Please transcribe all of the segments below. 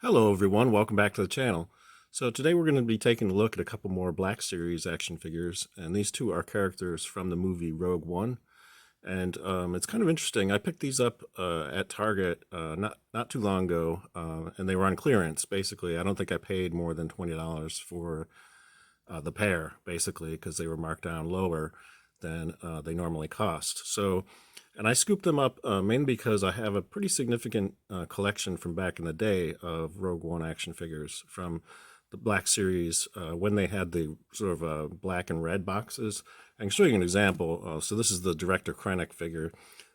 Hello everyone, welcome back to the channel. So today we're going to be taking a look at a couple more Black Series action figures, and these two are characters from the movie Rogue One. And it's kind of interesting. I picked these up at Target not too long ago, and they were on clearance. Basically, I don't think I paid more than $20 for the pair, basically, because they were marked down lower than they normally cost. So, and I scooped them up mainly because I have a pretty significant collection from back in the day of Rogue One action figures from the Black Series when they had the sort of black and red boxes. I can show you an example. So this is the Director Krennic figure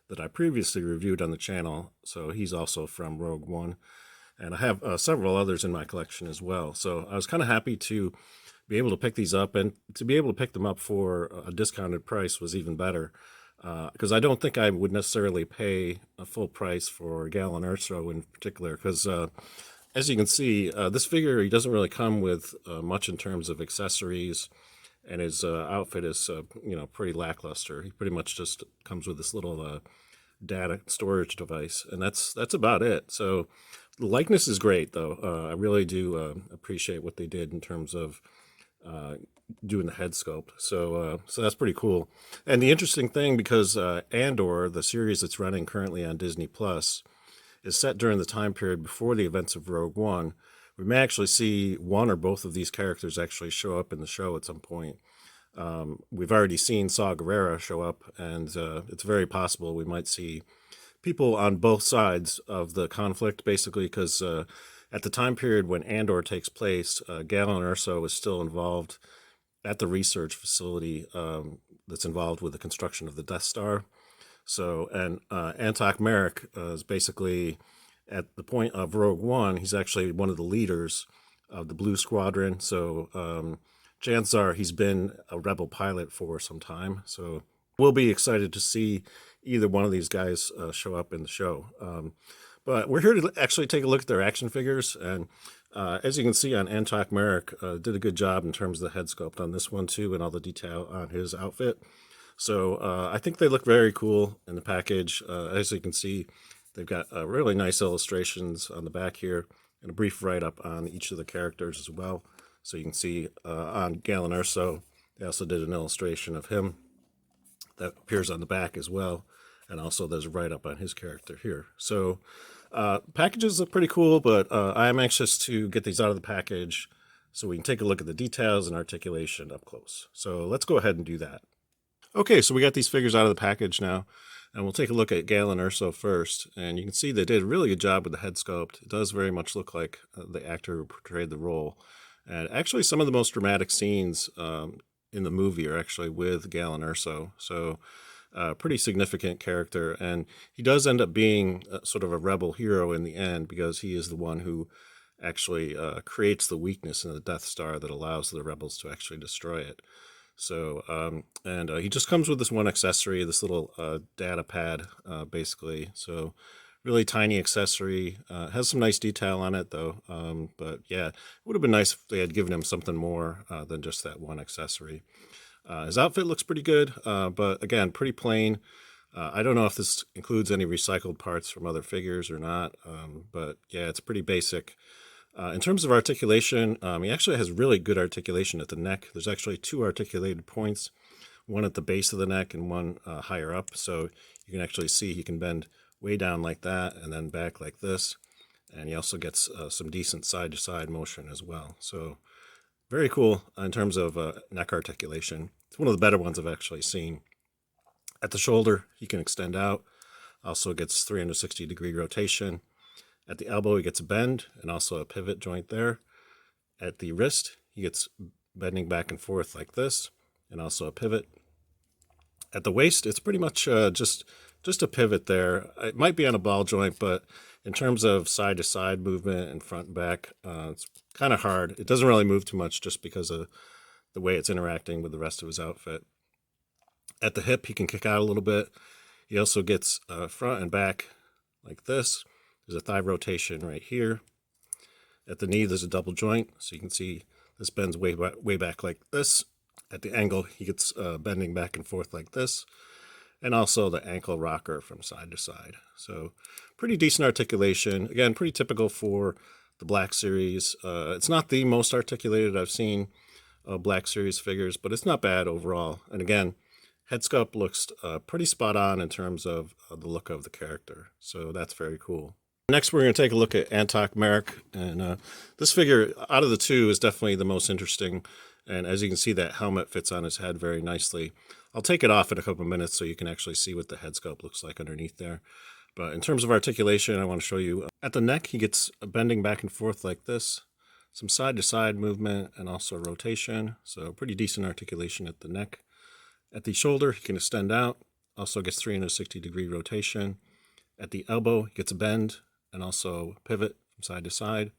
that I previously reviewed on the channel. So he's also from Rogue One. And I have several others in my collection as well. So I was kind of happy to be able to pick these up, and to be able to pick them up for a discounted price was even better. Because I don't think I would necessarily pay a full price for Galen Erso in particular, because as you can see, this figure, he doesn't really come with much in terms of accessories, and his outfit is, pretty lackluster. He pretty much just comes with this little data storage device, and that's about it. So the likeness is great, though. I really do appreciate what they did in terms of doing the head sculpt. So that's pretty cool. And the interesting thing, because Andor, the series that's running currently on Disney Plus, is set during the time period before the events of Rogue One, we may actually see one or both of these characters actually show up in the show at some point. We've already seen Saw Gerrera show up, and it's very possible we might see people on both sides of the conflict, basically, because at the time period when Andor takes place, Galen Erso is still involved at the research facility that's involved with the construction of the Death Star. So, and Antoc Merrick is basically, at the point of Rogue One, he's actually one of the leaders of the Blue Squadron. So chances are he's been a rebel pilot for some time. So we'll be excited to see either one of these guys show up in the show. But we're here to actually take a look at their action figures. And as you can see on Antoc Merrick, did a good job in terms of the head sculpt on this one too, and all the detail on his outfit. So I think they look very cool in the package. As you can see, they've got really nice illustrations on the back here and a brief write-up on each of the characters as well. So you can see on Galen Erso, they also did an illustration of him that appears on the back as well. And also there's a write-up on his character here. So packages look pretty cool, but I am anxious to get these out of the package so we can take a look at the details and articulation up close. So let's go ahead and do that. Okay, so we got these figures out of the package now, and we'll take a look at Galen Erso first. And you can see they did a really good job with the head sculpt. It does very much look like the actor who portrayed the role. And actually some of the most dramatic scenes in the movie are actually with Galen Erso. So pretty significant character, and he does end up being sort of a rebel hero in the end, because he is the one who actually creates the weakness in the Death Star that allows the rebels to actually destroy it. So, he just comes with this one accessory, this little data pad, basically. So really tiny accessory. Has some nice detail on it, though. But yeah, it would have been nice if they had given him something more than just that one accessory. His outfit looks pretty good, but again, pretty plain. I don't know if this includes any recycled parts from other figures or not, but yeah, it's pretty basic. In terms of articulation, he actually has really good articulation at the neck. There's actually two articulated points, one at the base of the neck and one higher up. So you can actually see he can bend way down like that and then back like this. And he also gets some decent side-to-side motion as well. So very cool in terms of neck articulation. It's one of the better ones I've actually seen. At the shoulder, he can extend out. Also gets 360-degree rotation. At the elbow, he gets a bend and also a pivot joint there. At the wrist, he gets bending back and forth like this, and also a pivot. At the waist, it's pretty much just a pivot there. It might be on a ball joint, but in terms of side-to-side movement and front and back, it's kind of hard. It doesn't really move too much just because of the way it's interacting with the rest of his outfit. At the hip, he can kick out a little bit. He also gets front and back like this. There's a thigh rotation right here. At the knee, there's a double joint, so you can see this bends way back like this. At the angle, he gets bending back and forth like this. And also the ankle rocker from side to side. So pretty decent articulation. Again, pretty typical for the Black Series. It's not the most articulated I've seen Black Series figures, but it's not bad overall. And again, Head Sculpt looks pretty spot on in terms of the look of the character. So that's very cool. Next, we're going to take a look at Antoc Merrick. And this figure, out of the two, is definitely the most interesting. And as you can see, that helmet fits on his head very nicely. I'll take it off in a couple of minutes so you can actually see what the head sculpt looks like underneath there. But in terms of articulation, I want to show you at the neck, he gets bending back and forth like this. Some side-to-side movement and also rotation. So pretty decent articulation at the neck. At the shoulder, he can extend out. Also gets 360-degree rotation. At the elbow, he gets a bend and also pivot from side to side.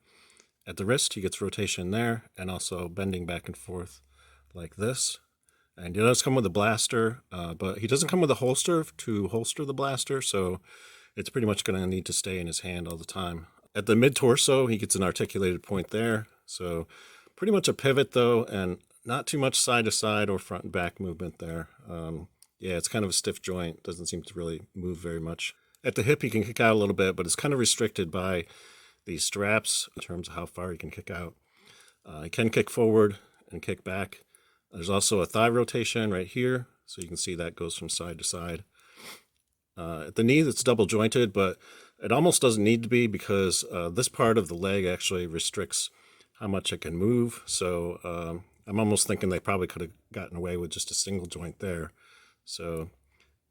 At the wrist, he gets rotation there and also bending back and forth like this. And he does come with a blaster, but he doesn't come with a holster to holster the blaster, so it's pretty much going to need to stay in his hand all the time. At the mid-torso, he gets an articulated point there, so pretty much a pivot though, and not too much side-to-side or front and back movement there. Yeah, it's kind of a stiff joint, doesn't seem to really move very much. At the hip, he can kick out a little bit, but it's kind of restricted by these straps in terms of how far he can kick out. He can kick forward and kick back. There's also a thigh rotation right here, so you can see that goes from side to side. At the knee, it's double jointed, but it almost doesn't need to be because this part of the leg actually restricts how much it can move. So I'm almost thinking they probably could have gotten away with just a single joint there. So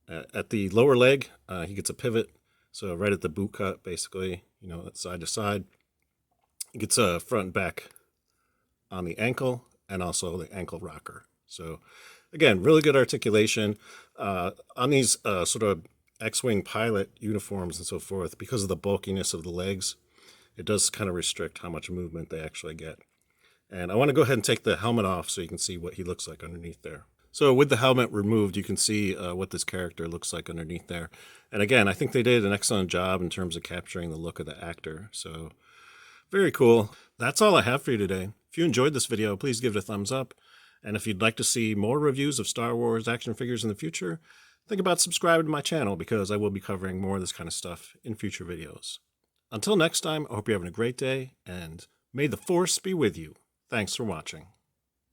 at the lower leg, he gets a pivot. So right at the boot cut, basically, you know, side to side. He gets a front and back on the ankle and also the ankle rocker. So again, really good articulation. On these sort of X-Wing pilot uniforms and so forth, because of the bulkiness of the legs, it does kind of restrict how much movement they actually get. And I want to go ahead and take the helmet off so you can see what he looks like underneath there. So with the helmet removed, you can see what this character looks like underneath there. And again, I think they did an excellent job in terms of capturing the look of the actor. So very cool. That's all I have for you today. If you enjoyed this video, please give it a thumbs up. And if you'd like to see more reviews of Star Wars action figures in the future, think about subscribing to my channel because I will be covering more of this kind of stuff in future videos. Until next time, I hope you're having a great day, and may the Force be with you. Thanks for watching.